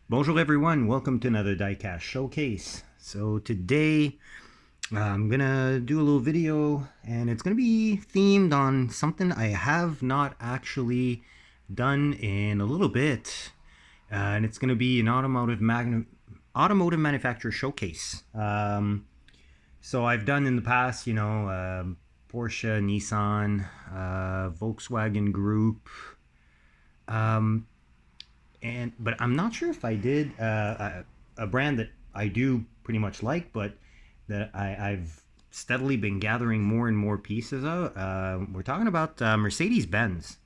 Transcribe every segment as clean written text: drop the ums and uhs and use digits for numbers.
Bonjour everyone, welcome to another diecast showcase. So today I'm gonna do a little video and it's gonna be themed on something I have not actually done in a little bit. And it's gonna be an automotive manufacturer showcase. So I've done in the past, Porsche, Nissan, Volkswagen Group, um, but I'm not sure if I did a brand that I do pretty much like, but that I've steadily been gathering more and more pieces of. We're talking about Mercedes Benz.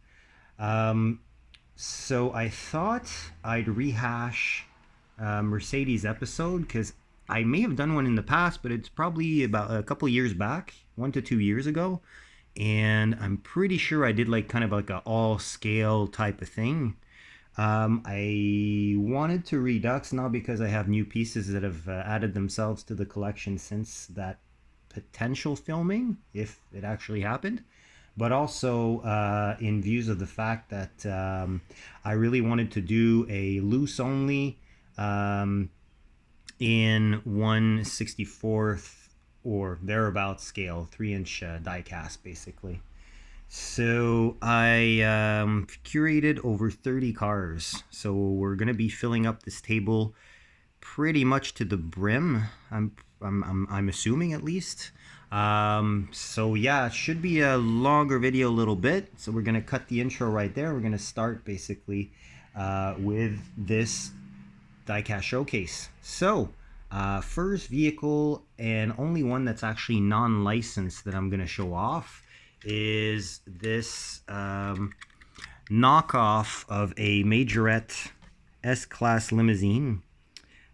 Um, so I thought I'd rehash Mercedes episode because I may have done one in the past, but it's probably about a couple years back, 1 to 2 years ago, and I'm pretty sure I did like kind of like a all scale type of thing. I wanted to redux not because I have new pieces that have added themselves to the collection since that potential filming, if it actually happened, but also in views of the fact that I really wanted to do a loose only um, in 1/64th or thereabout scale, 3-inch die cast basically. So I curated over 30 cars. So we're gonna be filling up this table pretty much to the brim. I'm assuming at least. So yeah, it should be a longer video a little bit. So we're gonna cut the intro right there. We're gonna start basically with this diecast showcase. So first vehicle and only one that's actually non-licensed that I'm gonna show off is this knockoff of a Majorette S-Class limousine.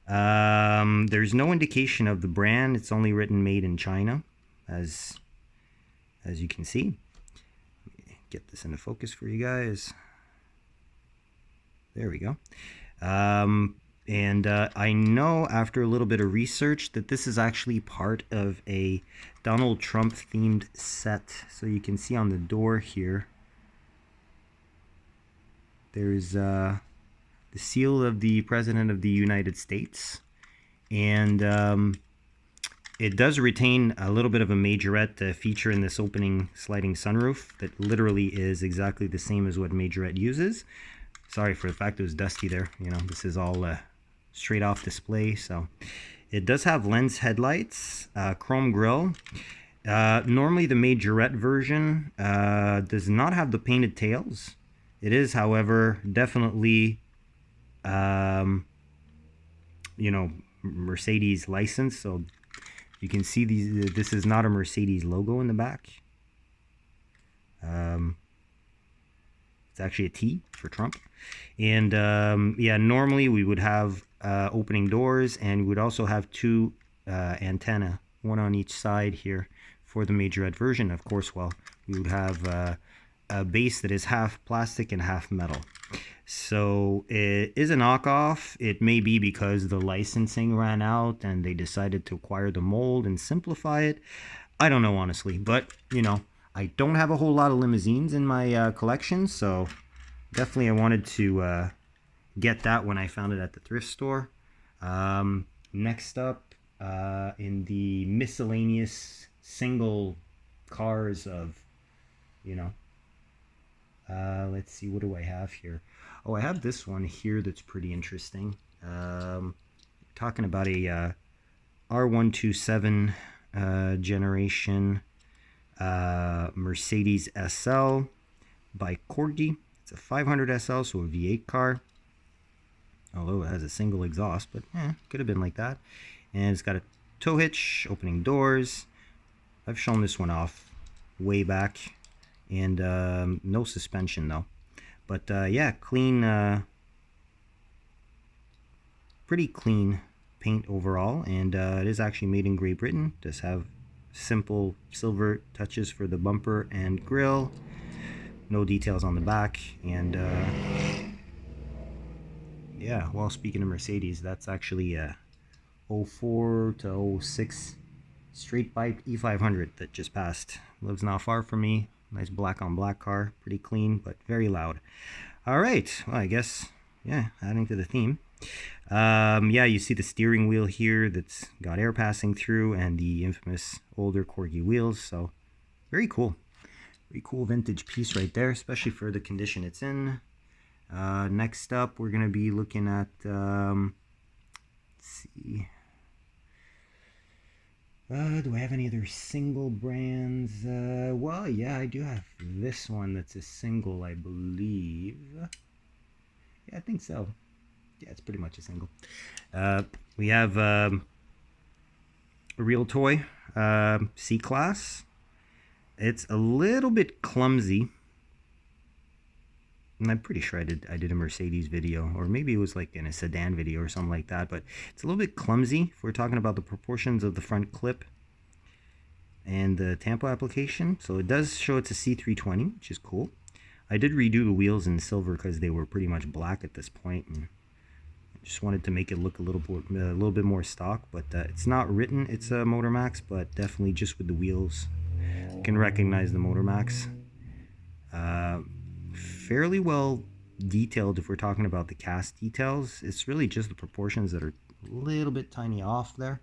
There's no indication of the brand. It's only written made in China, as you can see. Get this into focus for you guys. There we go. And I know after a little bit of research that this is actually part of a Donald Trump themed set. So you can see on the door here, there's the seal of the President of the United States. And it does retain a little bit of a Majorette feature in this opening sliding sunroof that literally is exactly the same as what Majorette uses. Sorry for the fact it was dusty there. You know, this is all straight off display. So it does have lens headlights, chrome grille. Normally the Majorette version does not have the painted tails. It is, however, definitely Mercedes license. So you can see this is not a Mercedes logo in the back. It's actually a T for Trump. And yeah, normally we would have opening doors, and we would also have two antenna, one on each side here for the Majorette version. Of course, well, we would have a base that is half plastic and half metal. So it is a knockoff. It may be because the licensing ran out and they decided to acquire the mold and simplify it. I don't know, honestly, but you know, I don't have a whole lot of limousines in my collection, so definitely I wanted to get that when I found it at the thrift store. Next up, in the miscellaneous single cars of, let's see, what do I have here? Oh, I have this one here that's pretty interesting. Talking about a R127 generation Mercedes SL by Corgi. It's a 500 SL, so a V8 car. Although it has a single exhaust, but could have been like that. And it's got a tow hitch, opening doors. I've shown this one off way back. And no suspension though. But yeah, clean, pretty clean paint overall. And it is actually made in Great Britain. Does have simple silver touches for the bumper and grille. No details on the back. And yeah, well, speaking of Mercedes, that's actually a 04 to 06 straight pipe E500 that just passed. Lives not far from me. Nice black on black car. Pretty clean, but very loud. All right. Well, I guess, yeah, adding to the theme. Yeah, you see the steering wheel here that's got air passing through, and the infamous older corgi wheels. So very cool. Very cool vintage piece right there, especially for the condition it's in. Next up, we're going to be looking at, let's see, do I have any other single brands? Well, yeah, I do have this one that's a single, I believe. Yeah, I think so. Yeah, it's pretty much a single. We have a real toy, C-Class. It's a little bit clumsy. And I'm pretty sure I did a Mercedes video, or maybe it was like in a sedan video or something like that, but it's a little bit clumsy if we're talking about the proportions of the front clip and the tampo application. So it does show it's a C320, which is cool. I did redo the wheels in silver because they were pretty much black at this point, and I just wanted to make it look a little bit more stock. But it's not written it's a Motor Max, but definitely just with the wheels, you can recognize the Motor Max. Fairly well detailed if we're talking about the cast details. It's really just the proportions that are a little bit tiny off there.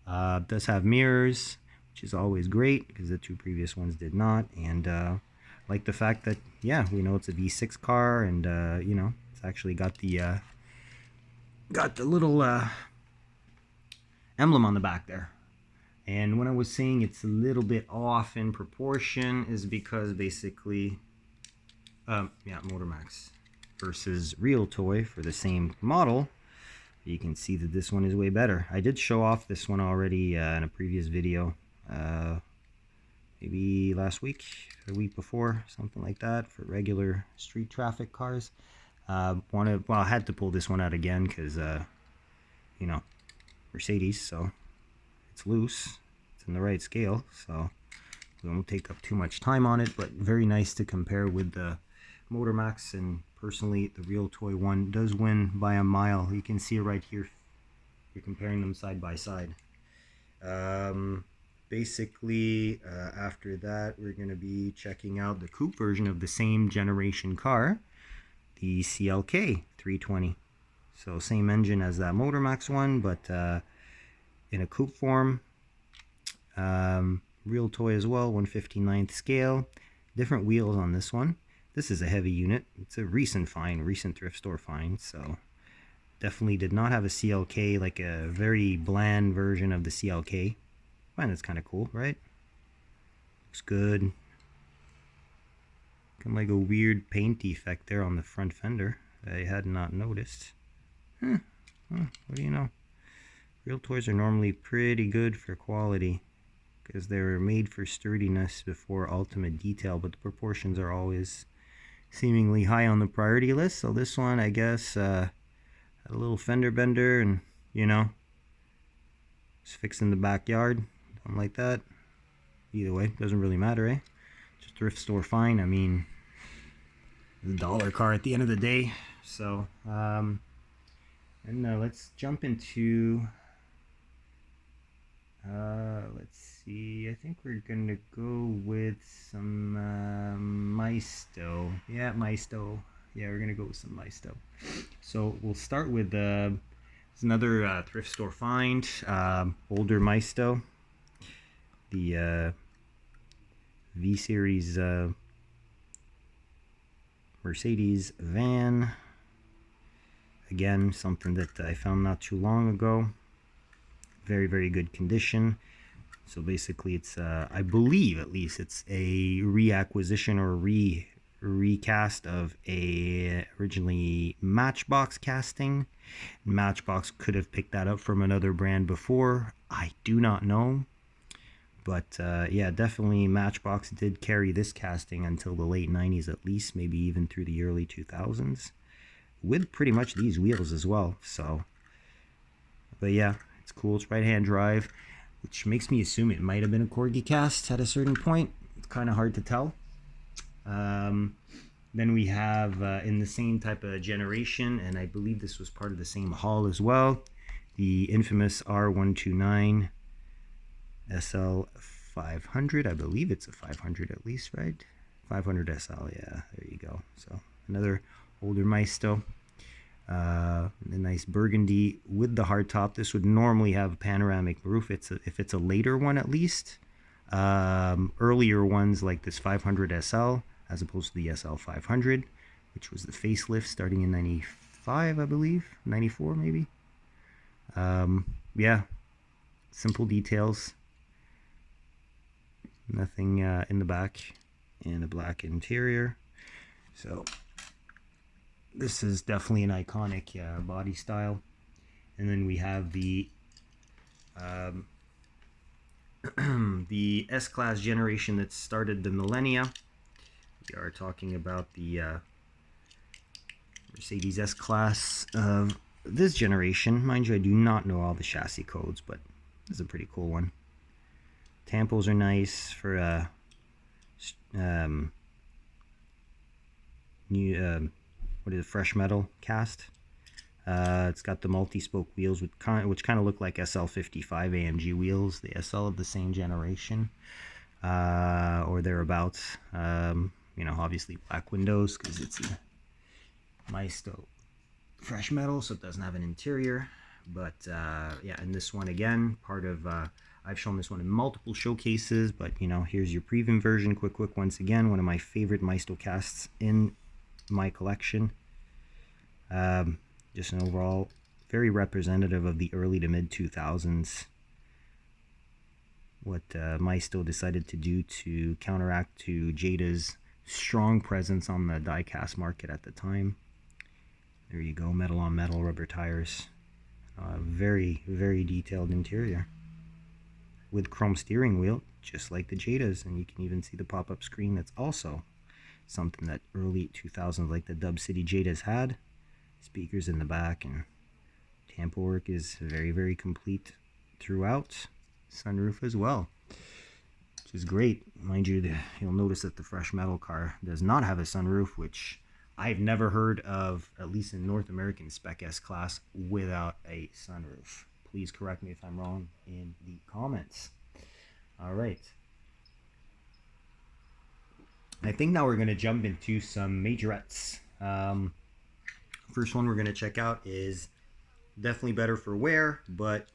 It does have mirrors, which is always great because the two previous ones did not. And like the fact that, yeah, we know it's a V6 car, and you know, it's actually got the little emblem on the back there. And when I was saying it's a little bit off in proportion is because basically, yeah, Motor Max versus Real Toy for the same model, you can see that this one is way better. I did show off this one already in a previous video, maybe last week, or the week before, something like that, for regular street traffic cars. Well, I had to pull this one out again because, you know, Mercedes, so it's loose, it's in the right scale, so we won't take up too much time on it, but very nice to compare with the Motor Max. And personally, the Real Toy one does win by a mile. You can see it right here. You're comparing them side by side. Basically, after that, we're going to be checking out the coupe version of the same generation car, the CLK 320. So same engine as that Motor Max one, but in a coupe form. Real Toy as well, 1/59th scale. Different wheels on this one. This is a heavy unit. It's a recent find, recent thrift store find, so definitely did not have a CLK, like a very bland version of the CLK. I find that's kind of cool, right? Looks good. Kind of like a weird paint defect there on the front fender that I had not noticed. What do you know? Real Toys are normally pretty good for quality, because they were made for sturdiness before ultimate detail, but the proportions are always seemingly high on the priority list. So this one, I guess, had a little fender bender, and, you know, just fixed in the backyard, something like that. Either way, doesn't really matter, eh? Just thrift store fine. I mean, the dollar car at the end of the day. So, and let's jump into... let's see, I think we're gonna go with some Maisto. Yeah, Maisto. Yeah, we're gonna go with some Maisto. So we'll start with it's another thrift store find, older Maisto, the V-Series Mercedes van. Again, something that I found not too long ago. Very, very good condition. So basically it's I believe at least it's a reacquisition or recast of a originally Matchbox casting. Matchbox could have picked that up from another brand before, I do not know, but yeah, definitely Matchbox did carry this casting until the late 90s at least, maybe even through the early 2000s, with pretty much these wheels as well. So, but yeah, it's cool. It's right-hand drive, which makes me assume it might have been a Corgi cast at a certain point. It's kind of hard to tell. Then we have in the same type of generation, and I believe this was part of the same haul as well, the infamous R129 SL 500. I believe it's a 500 at least, right? 500 SL, yeah, there you go. So another older Maisto. The nice burgundy with the hardtop. This would normally have a panoramic roof. If it's a later one at least. Earlier ones like this 500 SL as opposed to the SL 500, which was the facelift starting in 95, I believe, 94 maybe. Yeah, simple details. Nothing in the back, and a black interior. So this is definitely an iconic body style. And then we have the the S-Class generation that started the millennia. We are talking about the Mercedes S-Class of this generation. Mind you, I do not know all the chassis codes, but this is a pretty cool one. Tampos are nice for new what is it, fresh metal cast. It's got the multi-spoke wheels which kind of look like SL55 AMG wheels, the SL of the same generation or thereabouts. You know, obviously black windows because it's a Maisto fresh metal, so it doesn't have an interior. But yeah, and this one again, part of I've shown this one in multiple showcases, but you know, here's your preview version. Quick once again, one of my favorite Maisto casts in my collection. Just an overall very representative of the early to mid 2000s. What Maisto decided to do to counteract to Jada's strong presence on the die-cast market at the time. There you go, metal on metal, rubber tires. Very detailed interior with chrome steering wheel, just like the Jadas, and you can even see the pop-up screen. That's also something that early 2000s, like the Dub City Jadas, had. Speakers in the back, and tampo work is very complete throughout. Sunroof as well, which is great. Mind you, you'll notice that the fresh metal car does not have a sunroof, which I've never heard of, at least in North American Spec S-Class, without a sunroof. Please correct me if I'm wrong in the comments. All right. I think now we're going to jump into some majorettes. First one we're going to check out is definitely better for wear, but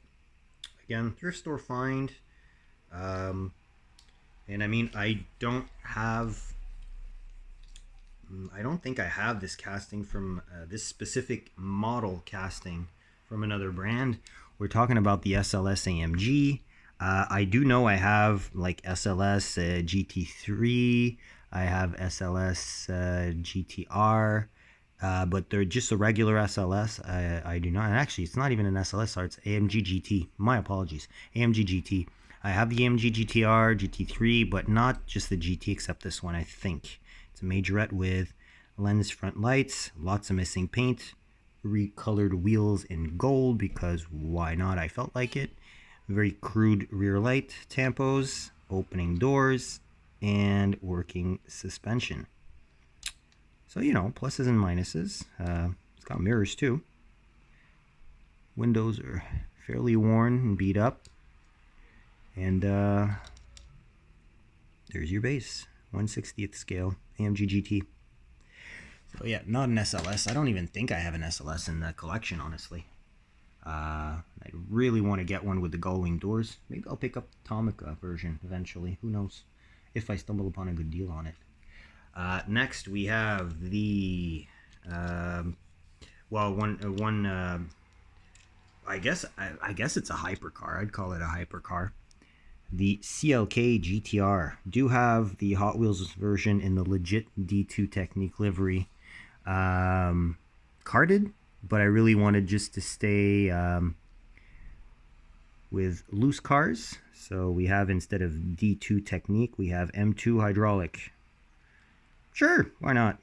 again, thrift store find. And I mean, I don't think I have this casting from this specific model casting from another brand. We're talking about the SLS AMG. I do know I have like SLS GT3. I have SLS GTR. But they're just a regular SLS. I do not. And actually, it's not even an SLS. It's AMG GT. My apologies. AMG GT. I have the AMG GTR, GT3, but not just the GT, except this one, I think. It's a majorette with lens front lights, lots of missing paint, recolored wheels in gold, because why not? I felt like it. Very crude rear light tampos, opening doors, and working suspension. So, you know, pluses and minuses. It's got mirrors too. Windows are fairly worn and beat up. And there's your base. 1/60th scale AMG GT. So yeah, not an SLS. I don't even think I have an SLS in the collection, honestly. I really want to get one with the gull-wing doors. Maybe I'll pick up the Tomica version eventually. Who knows? If I stumble upon a good deal on it. Next we have the I guess it's a hypercar. I'd call it a hypercar. The CLK GTR. Do have the Hot Wheels version in the legit D2 Technique livery, carded, but I really wanted just to stay with loose cars. So we have, instead of D2 Technique, we have M2 hydraulic. Sure, why not?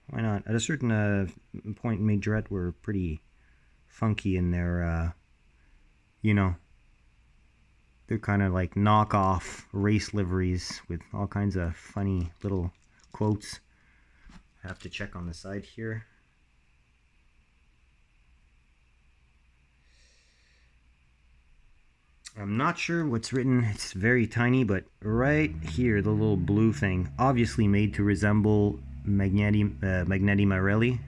Why not? At a certain point, majorette were pretty funky in their, you know, they're kind of like knockoff race liveries with all kinds of funny little quotes. I have to check on the side here. I'm not sure what's written. It's very tiny, but right here, the little blue thing, obviously made to resemble Magneti Marelli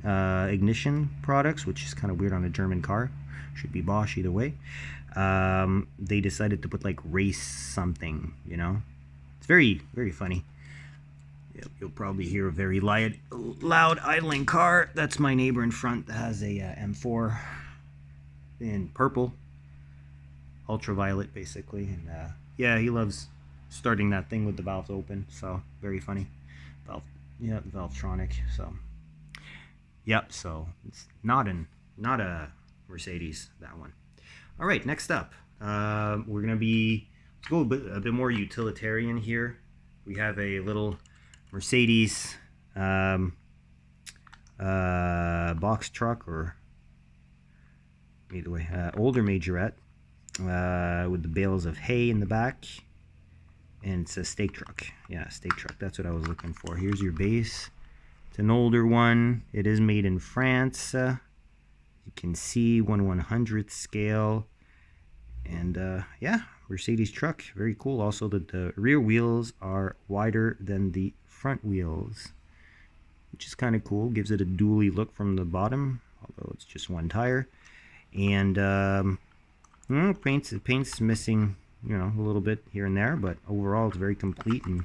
ignition products, which is kind of weird on a German car. Should be Bosch either way. They decided to put like race something, you know. It's very, very funny. You'll probably hear a very loud idling car. That's my neighbor in front that has a M4 in purple, ultraviolet basically, and yeah, he loves starting that thing with the valves open. So very funny. Valve, yeah, Valvetronic. So yep. So it's not a Mercedes, that one. All right, next up, we're gonna let's go a bit more utilitarian here. We have a little Mercedes box truck, or either way, older majorette with the bales of hay in the back, and it's a stake truck. Yeah, stake truck. That's what I was looking for. Here's your base. It's an older one. It is made in France. You can see 1/100th scale, and yeah, Mercedes truck, very cool. Also, the rear wheels are wider than the front wheels, which is kind of cool. Gives it a dually look from the bottom, although it's just one tire. And paint's missing, you know, a little bit here and there, but overall it's very complete. And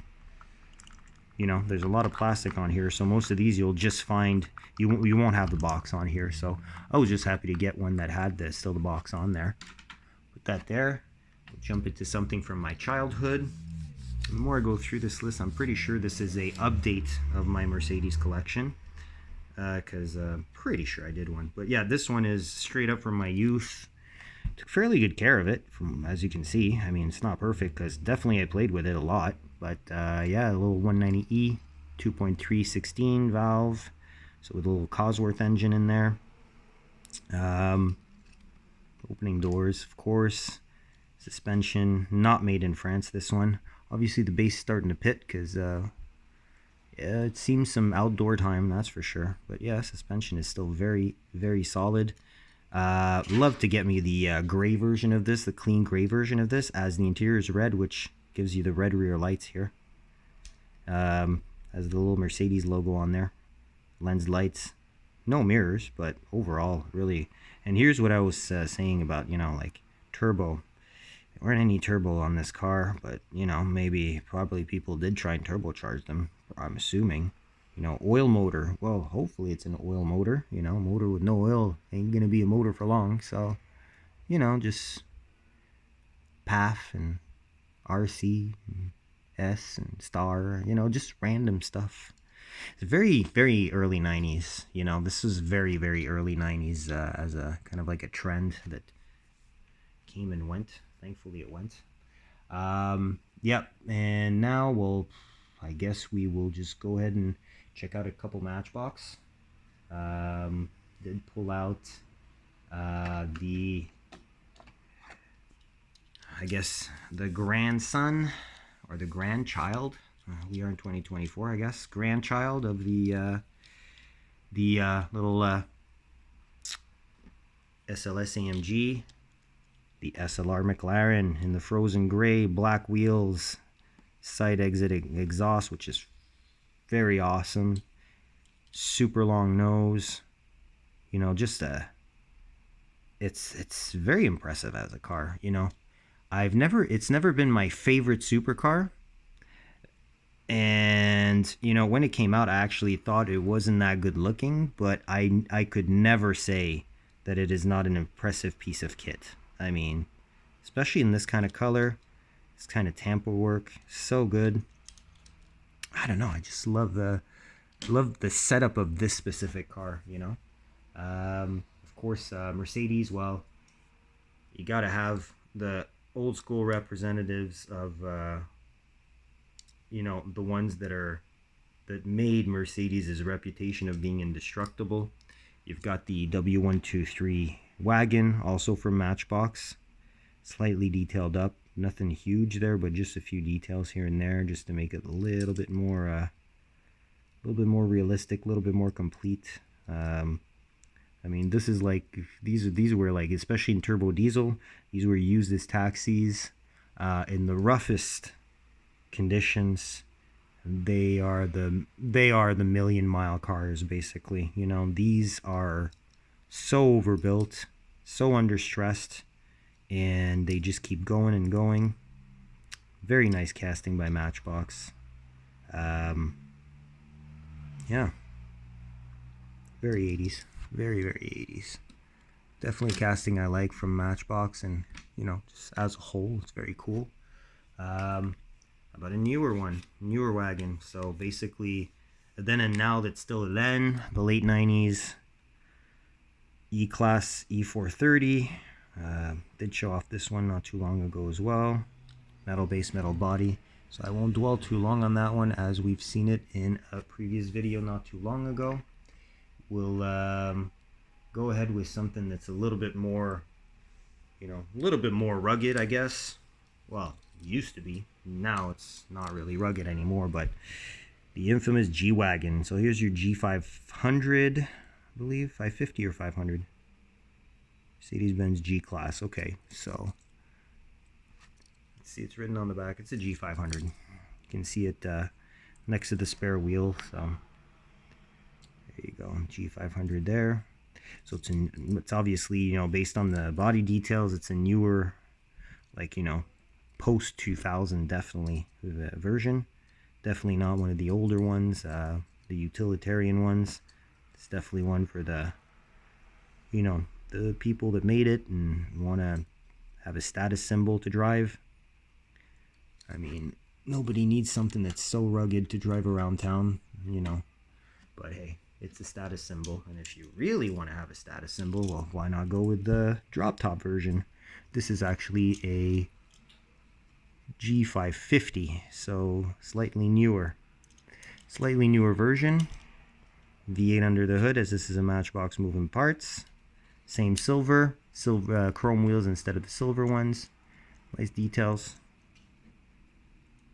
you know, there's a lot of plastic on here, so most of these you'll just find you won't have the box on here. So I was just happy to get one that had still the box on there. Put that there. We'll jump into something from my childhood. The more I go through this list, I'm pretty sure this is a update of my Mercedes collection, because pretty sure I did one. But yeah, this one is straight up from my youth. Took fairly good care of it, from as you can see. I mean, it's not perfect because definitely I played with it a lot. But yeah, a little 190E 2.316 valve, so with a little Cosworth engine in there. Opening doors, of course. Suspension, not made in France, this one. Obviously the base starting to pit because yeah, it seems some outdoor time, that's for sure. But yeah, suspension is still very, very solid. Love to get me the gray version of this, the clean gray version of this, as the interior is red, which gives you the red rear lights here. Has the little Mercedes logo on there. Lens lights. No mirrors, but overall, really. And here's what I was saying about, you know, like turbo. There weren't any turbo on this car, but, you know, probably people did try and turbocharge them, I'm assuming. You know, oil motor. Well, hopefully it's an oil motor. You know, motor with no oil ain't gonna be a motor for long. So, you know, just PAF and RC and S and Star. You know, just random stuff. It's very, very early 90s. You know, this was very, very early 90s as a kind of like a trend that came and went. Thankfully it went. Yep, and now I guess we will just go ahead and check out a couple Matchbox. Did pull out I guess the grandson or the grandchild. We are in 2024, I guess. Grandchild of the little SLS AMG, the SLR McLaren in the frozen gray, black wheels, side exit exhaust, which is very awesome. Super long nose. You know, just it's very impressive as a car. You know, it's never been my favorite supercar. And, you know, when it came out, I actually thought it wasn't that good looking, but I could never say that it is not an impressive piece of kit. I mean, especially in this kind of color, this kind of tamper work, so good. I don't know, I just love the setup of this specific car, you know. Of course, Mercedes, well, you gotta have the old school representatives of you know, the ones that made Mercedes' reputation of being indestructible. You've got the W123 wagon, also from Matchbox, slightly detailed up. Nothing huge there, but just a few details here and there, just to make it a little bit more realistic, a little bit more complete. I mean, this is like these were like, especially in turbo diesel, these were used as taxis in the roughest conditions. they are the million-mile cars, basically. You know, these are so overbuilt, so understressed, and they just keep going and going. Very nice casting by Matchbox. Yeah, very 80s, very 80s. Definitely casting I like from Matchbox, and you know, just as a whole, it's very cool. About a newer one, newer wagon. So basically, then and now that's still then, the late 90s, E-Class E430. Did show off this one not too long ago as well. Metal base, metal body. So I won't dwell too long on that one, as we've seen it in a previous video not too long ago. We'll go ahead with something that's a little bit more, you know, a little bit more rugged, I guess. Well, used to be. Now it's not really rugged anymore, but the infamous G-Wagon. So here's your G500, I believe, 550 or 500. Mercedes Benz G-Class. Okay, so let's see, it's written on the back. It's a G500. You can see it next to the spare wheel. So there you go, G500 there. So it's obviously, you know, based on the body details, it's a newer, like, you know, post 2000 definitely version. Definitely not one of the older ones, the utilitarian ones. It's definitely one for the, you know, the people that made it and want to have a status symbol to drive. I mean, nobody needs something that's so rugged to drive around town, you know. But hey, it's a status symbol, and if you really want to have a status symbol, well, why not go with the drop top version? This is actually a G550, so slightly newer version. V8 under the hood, as this is a Matchbox moving parts. Same silver chrome wheels instead of the silver ones. Nice details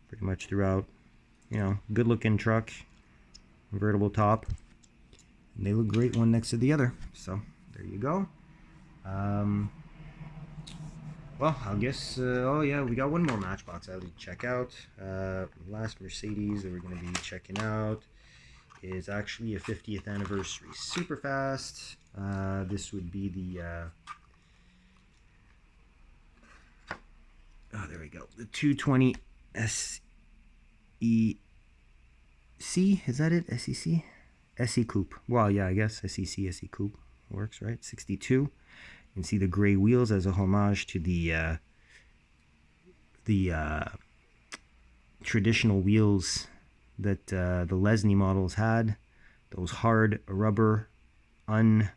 pretty much throughout. You know, good looking truck, convertible top, and they look great one next to the other. So there you go. Well, I guess, oh yeah, we got one more Matchbox out to check out. Last Mercedes that we're going to be checking out is actually a 50th anniversary Superfast. This would be the, oh, there we go, the 220 SEC, is that it? SEC? SE Coupe. Well, yeah, I guess SEC, SE Coupe works, right? 62. You can see the gray wheels as a homage to the traditional wheels that the Lesney models had. Those hard rubber, undyed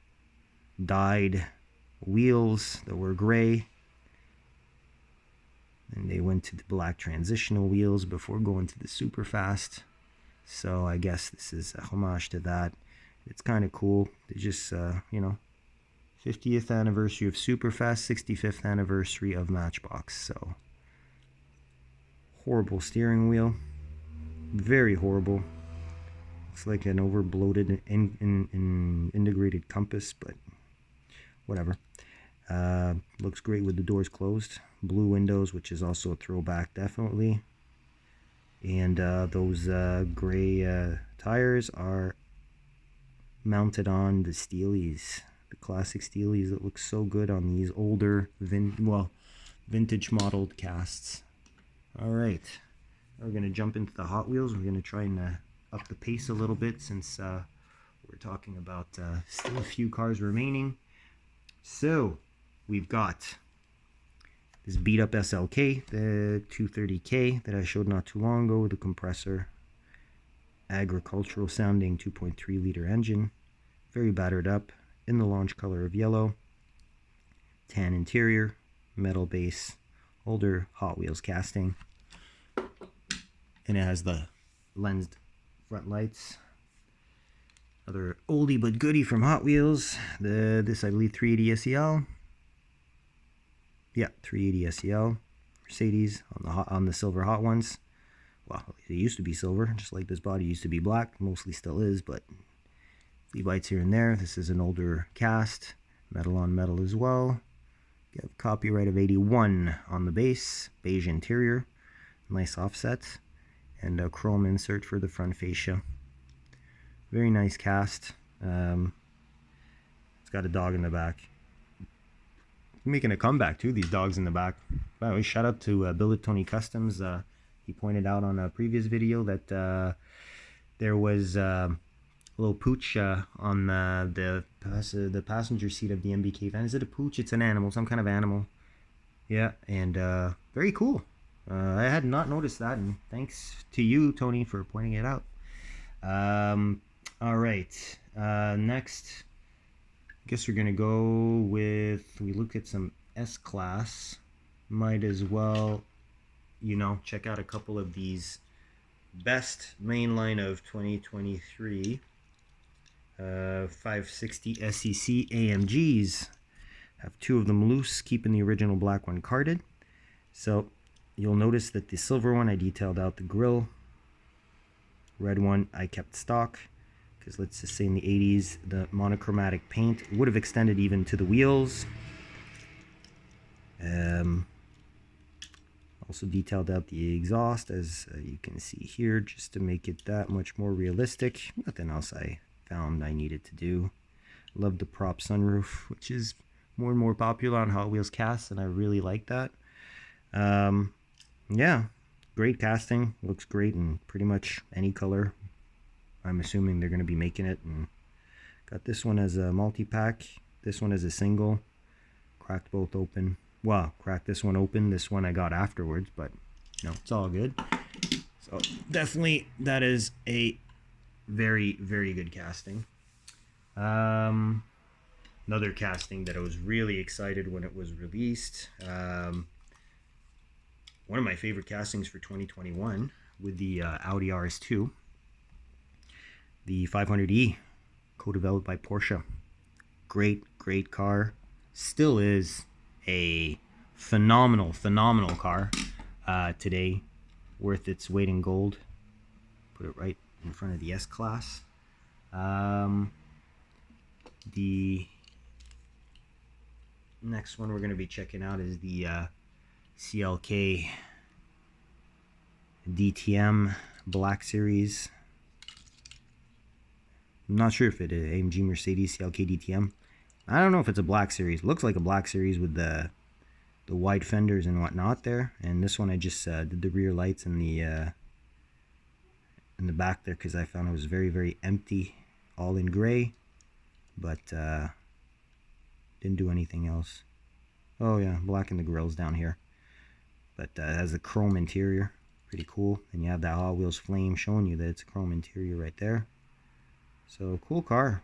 wheels that were gray. And they went to the black transitional wheels before going to the Superfast. So I guess this is a homage to that. It's kind of cool. They just, you know, 50th anniversary of Superfast, 65th anniversary of Matchbox. So horrible steering wheel, very horrible. Looks like an over-bloated integrated compass, but whatever. Looks great with the doors closed. Blue windows, which is also a throwback, definitely. And those gray tires are mounted on the Steelies, the classic Steelies that look so good on these older vintage modeled casts. All right, we're gonna jump into the Hot Wheels. We're gonna try and up the pace a little bit, since we're talking about still a few cars remaining. So we've got this beat up SLK, the 230K that I showed not too long ago with the compressor, agricultural sounding 2.3 liter engine, very battered up, in the launch color of yellow, tan interior, metal base, older Hot Wheels casting, and it has the lensed front lights. Another oldie but goodie from Hot Wheels, this I believe 380 SEL. Yeah, 380 SEL, Mercedes on the silver hot ones. Well, it used to be silver, just like this body used to be black. Mostly still is, but flea bites here and there. This is an older cast, metal on metal as well. You have copyright of 81 on the base, beige interior, nice offsets, and a chrome insert for the front fascia. Very nice cast. It's got a dog in the back. Making a comeback too, these dogs in the back. By the way, shout out to Billet Tony Customs. He pointed out on a previous video that there was a little pooch on the passenger seat of the MBK van. Is it a pooch? It's an animal, some kind of animal. Yeah, and very cool. I had not noticed that, and thanks to you, Tony, for pointing it out. All right, next, I guess we're gonna go with, we look at some S-Class. Might as well, you know, check out a couple of these best mainline of 2023 560 SEC AMGs. Have two of them loose, keeping the original black one carded. So you'll notice that the silver one I detailed out the grille. Red one I kept stock, because let's just say in the 80s the monochromatic paint would have extended even to the wheels. Also detailed out the exhaust, as you can see here, just to make it that much more realistic. Nothing else I found I needed to do. Love the prop sunroof, which is more and more popular on Hot Wheels casts, and I really like that. Yeah, great casting. Looks great in pretty much any color. I'm assuming they're going to be making it. And got this one as a multi-pack, this one as a single. Cracked both open. Well, cracked this one open. This one I got afterwards, but no, it's all good. So definitely that is a very, very good casting. Another casting that I was really excited when it was released. One of my favorite castings for 2021 with the Audi RS2. The 500e, co-developed by Porsche. Great, great car. Still is a phenomenal car today. Worth its weight in gold. Put it right in front of the S-Class. The next one we're going to be checking out is the CLK DTM Black Series. I'm not sure if it is AMG Mercedes CLK DTM. I don't know if it's a Black Series. It looks like a Black Series with the wide fenders and whatnot there. And this one I just did the rear lights in the back there, because I found it was very, very empty, all in gray. But didn't do anything else. Oh yeah, black in the grills down here. But it has a chrome interior, pretty cool. And you have that Hot Wheels flame showing you that it's a chrome interior right there. So cool car.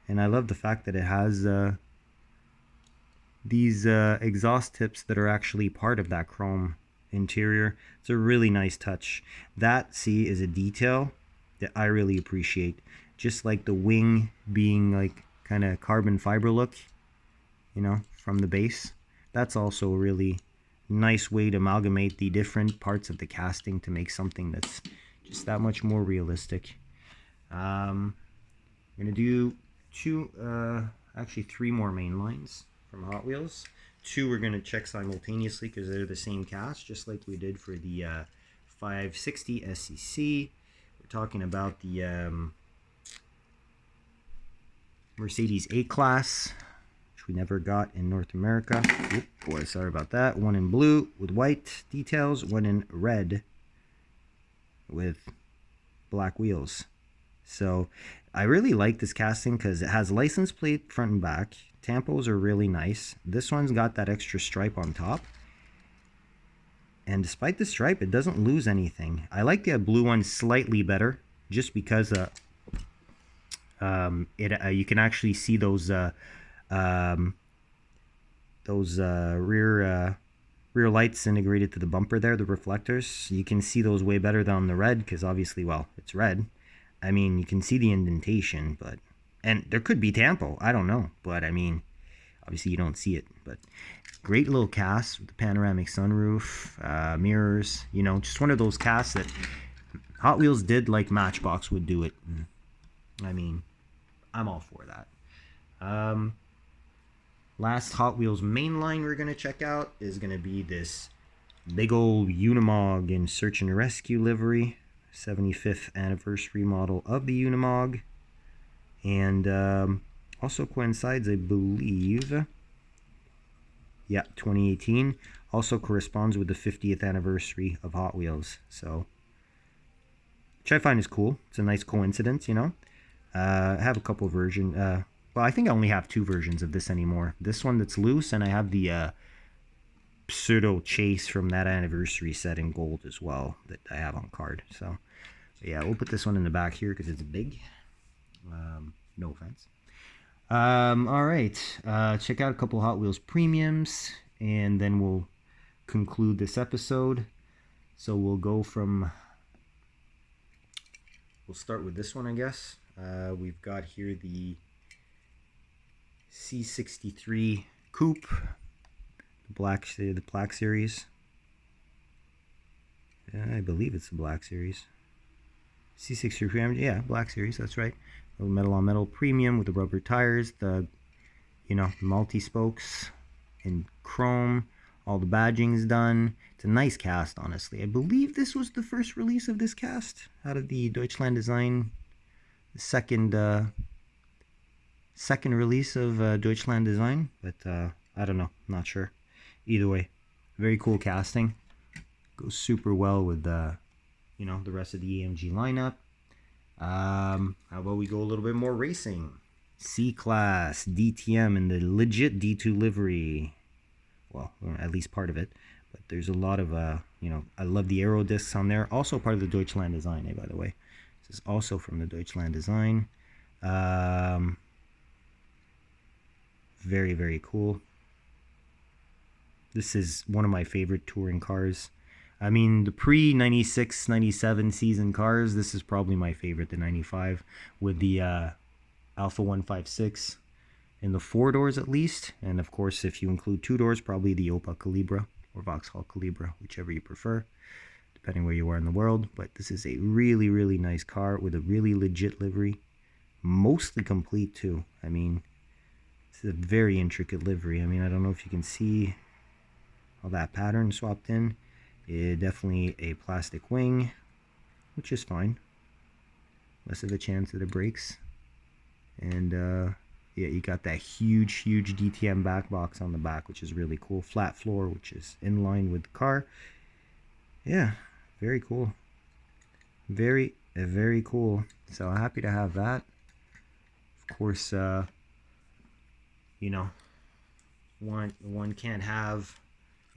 And I love the fact that it has these exhaust tips that are actually part of that chrome interior. It's a really nice touch. That, see, is a detail that I really appreciate. Just like the wing being like kind of carbon fiber look, you know, from the base. That's also a really nice way to amalgamate the different parts of the casting to make something that's just that much more realistic. I'm gonna do actually three more main lines from Hot Wheels. Two we're gonna check simultaneously because they're the same cast, just like we did for the 560 SEC. We're talking about the Mercedes A-Class, which we never got in North America. Oop, boy, sorry about that. One in blue with white details, one in red with black wheels. So I really like this casting because it has license plate front and back. Tampos are really nice. This one's got that extra stripe on top. And despite the stripe, it doesn't lose anything. I like the blue one slightly better, just because you can actually see those rear lights integrated to the bumper there, the reflectors. You can see those way better than the red, because obviously, well, it's red. I mean, you can see the indentation, but, and there could be tampo, I don't know, but I mean, obviously you don't see it. But great little cast with the panoramic sunroof, mirrors, you know, just one of those casts that Hot Wheels did like Matchbox would do it. I mean, I'm all for that. Last Hot Wheels mainline we're going to check out is going to be this big old Unimog in search and rescue livery. 75th anniversary model of the Unimog. And also coincides, I believe, yeah, 2018. Also corresponds with the 50th anniversary of Hot Wheels. So, which I find is cool. It's a nice coincidence, you know. I have a couple versions. Well, I think I only have 2 versions of this anymore. This one that's loose, and I have the pseudo chase from that anniversary set in gold as well that I have on card. So yeah, we'll put this one in the back here because it's big. No offense. All right, check out a couple Hot Wheels premiums, and then we'll conclude this episode. So we'll start with this one, I guess. We've got here the C63 Coupe, the Black Series. I believe it's the Black Series. C63, yeah, Black Series, that's right. Metal on metal premium with the rubber tires, the multi-spokes in chrome, all the badging's done. It's a nice cast, honestly. I believe this was the first release of this cast out of the Deutschland Design, the second release of Deutschland Design, but I don't know, not sure. Either way, very cool casting. Goes super well with the rest of the AMG lineup. How about we go a little bit more racing? C-Class DTM in the legit D2 livery. Well, at least part of it. But there's a lot of, I love the aero discs on there. Also part of the Deutschland Design, by the way. This is also from the Deutschland Design. Very, very cool. This is one of my favorite touring cars. I mean, the pre-96, 97 season cars, this is probably my favorite, the 95, with the Alpha 156 in the 4 doors at least. And of course, if you include 2 doors, probably the Opel Calibra or Vauxhall Calibra, whichever you prefer, depending where you are in the world. But this is a really, really nice car with a really legit livery. Mostly complete too. I mean, this is a very intricate livery. I mean, I don't know if you can see all that pattern swapped in. Definitely a plastic wing, which is fine. Less of a chance that it breaks. And yeah, you got that huge DTM back box on the back, which is really cool. Flat floor, which is in line with the car. Yeah, very cool. Very cool. So happy to have that. Of course, one can't have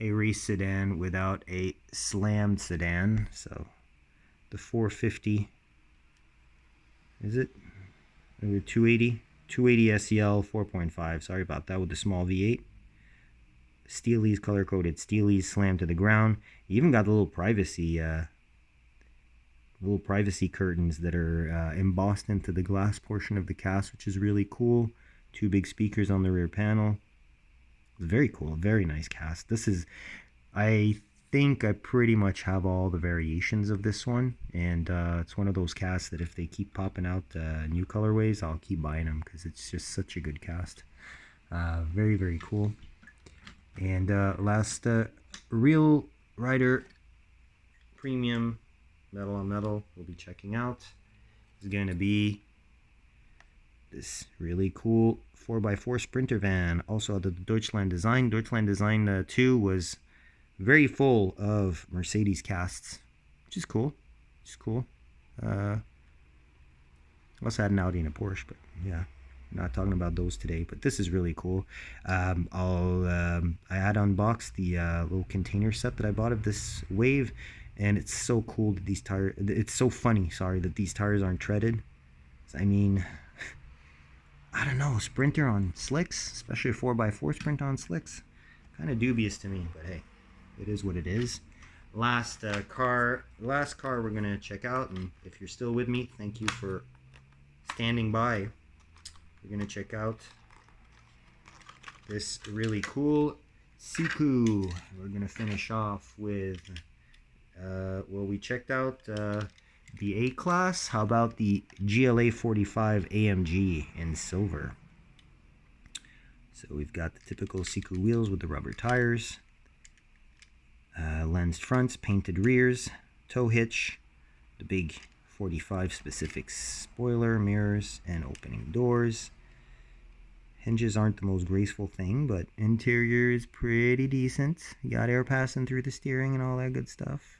a race sedan without a slammed sedan. So the 450, is it? The 280 SEL 4.5. Sorry about that, with the small V8. Steely's color coded. Steely's slammed to the ground. You even got the little privacy curtains that are embossed into the glass portion of the cast, which is really cool. 2 big speakers on the rear panel. Very cool, very nice cast. This is, I think I pretty much have all the variations of this one, and it's one of those casts that if they keep popping out new colorways, I'll keep buying them because it's just such a good cast. Very cool. And last Real Rider Premium metal on metal we'll be checking out is going to be this really cool 4x4 Sprinter van, also the Deutschland Design. Deutschland Design 2 was very full of Mercedes casts, which is cool. Also had an Audi and a Porsche, but yeah, not talking about those today. But this is really cool. I had unboxed the little container set that I bought of this Wave, and it's so cool that these tires. It's so funny, sorry, that these tires aren't treaded. I mean, I don't know, Sprinter on slicks, especially a 4x4 Sprint on slicks, kind of dubious to me, but hey, it is what it is. Last car we're gonna check out, and if you're still with me, thank you for standing by. We're gonna check out this really cool Siku. We're gonna finish off with well, we checked out the A-Class. How about the GLA 45 AMG in silver? So we've got the typical Siku wheels with the rubber tires, lensed fronts, painted rears, tow hitch, the big 45 specific spoiler, mirrors, and opening doors. Hinges aren't the most graceful thing, but interior is pretty decent. You got air passing through the steering and all that good stuff.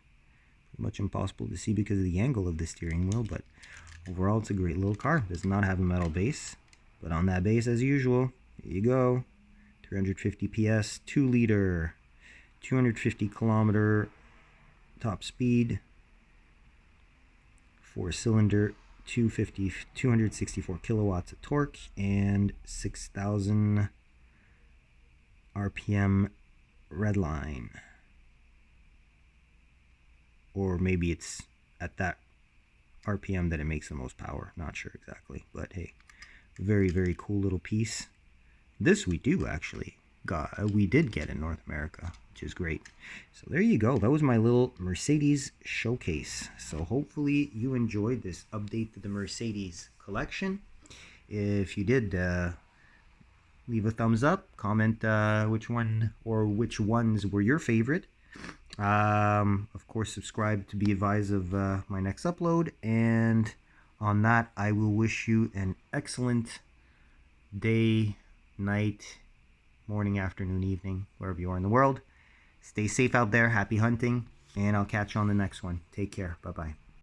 Pretty much impossible to see because of the angle of the steering wheel, but overall it's a great little car. Does not have a metal base, but on that base, as usual, here you go. 350 PS, 2-liter, 250 kilometer top speed, 4-cylinder, 264 kilowatts of torque, and 6,000 RPM red line. Or maybe it's at that RPM that it makes the most power. Not sure exactly, but hey, very, very cool little piece. This we did get in North America, which is great. So there you go. That was my little Mercedes showcase. So hopefully you enjoyed this update to the Mercedes collection. If you did, leave a thumbs up, comment which one or which ones were your favorite. Of course, subscribe to be advised of my next upload. And on that, I will wish you an excellent day, night, morning, afternoon, evening, wherever you are in the world. Stay safe out there. Happy hunting. And I'll catch you on the next one. Take care. Bye-bye.